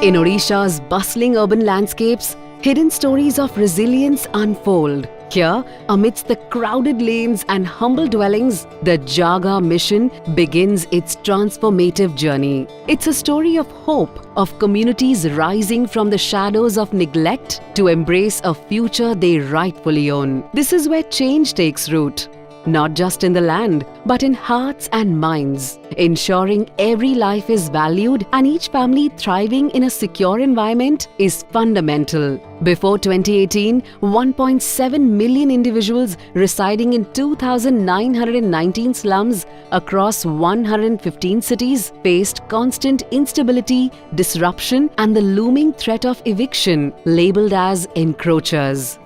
In Odisha's bustling urban landscapes, hidden stories of resilience unfold. Here, amidst the crowded lanes and humble dwellings, the Jaga mission begins its transformative journey. It's a story of hope, of communities rising from the shadows of neglect to embrace a future they rightfully own. This is where change takes root. Not just in the land, but in hearts and minds, ensuring every life is valued and each family thriving in a secure environment is fundamental. Before 2018, 1.7 million individuals residing in 2,919 slums across 115 cities faced constant instability, disruption, and the looming threat of eviction, labeled as encroachers.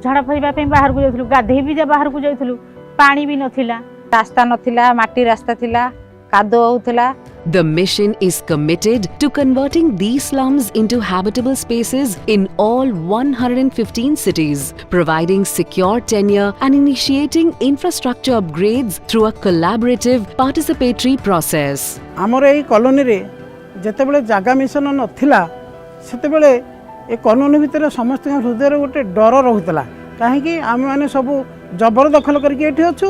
झाड़ा faba बाहर को जाइलु गाधे भी जा बाहर को जाइलु पानी भी नथिला रास्ता नथिला माटी रास्ता थिला कादो होतला. The mission is committed to converting these slums into habitable spaces in all 115 cities, providing secure tenure and initiating infrastructure upgrades through a collaborative participatory process. आमर एई कॉलोनी रे जेतेबेले जागा मिशन नथिला सेतेबेले ए कॉलोनी भितर समस्त हृदय गोटे डर रोला कहीं आम मैंने सब जबरदखल करके अच्छु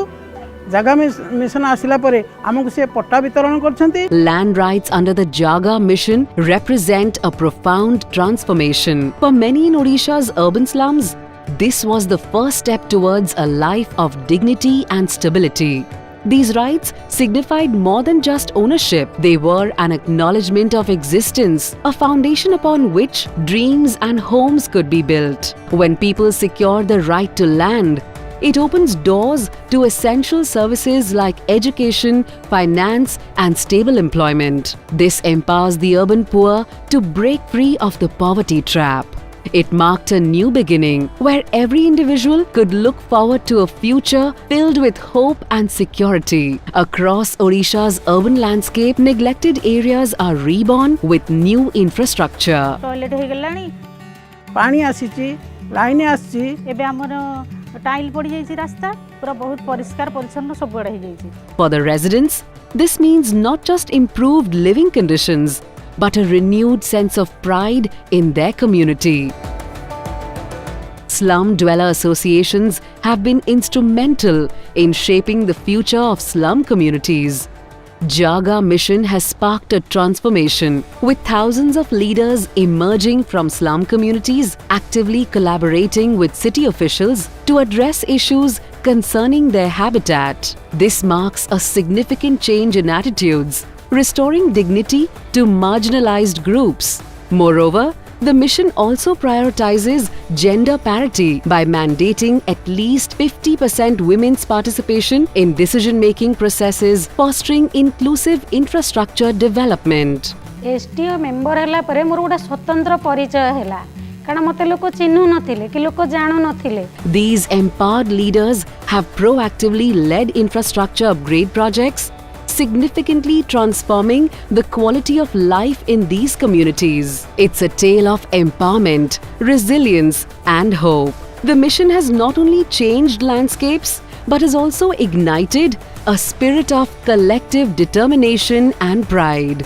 जागा मिशन आसिला परे आमको से पट्टा वितरण करछंती. Land rights under the Jaga mission represent a profound transformation. For many in Odisha's urban slums, this was the first step towards a life of dignity and stability. These rights signified more than just ownership. They were an acknowledgement of existence, a foundation upon which dreams and homes could be built. When people secure the right to land, it opens doors to essential services like education, finance, and stable employment. This empowers the urban poor to break free of the poverty trap. It marked a new beginning where every individual could look forward to a future filled with hope and security. Across Odisha's urban landscape, neglected areas are reborn with new infrastructure. Toilet हे गलानी पानी आसीची line आसी एबे हमर tile पड़ी जाईची रास्ता पूरा बहुत परिष्कार परिच्छन्न सब बड़ हे जाईची. For the residents, this means not just improved living conditions, but a renewed sense of pride in their community. Slum dweller associations have been instrumental in shaping the future of slum communities. Jaga mission has sparked a transformation, with thousands of leaders emerging from slum communities actively collaborating with city officials to address issues concerning their habitat. This marks a significant change in attitudes, restoring dignity to marginalized groups. Moreover, the mission also prioritizes gender parity by mandating at least 50% women's participation in decision-making processes, fostering inclusive infrastructure development. STO member हला परे मोर गोटा स्वतंत्र परिचय हला कारण मते लोक चिन्हु नथिले कि लोक जानो नथिले. These empowered leaders have proactively led infrastructure upgrade projects, significantly transforming the quality of life in these communities. It's a tale of empowerment, resilience, and hope. The mission has not only changed landscapes, but has also ignited a spirit of collective determination and pride.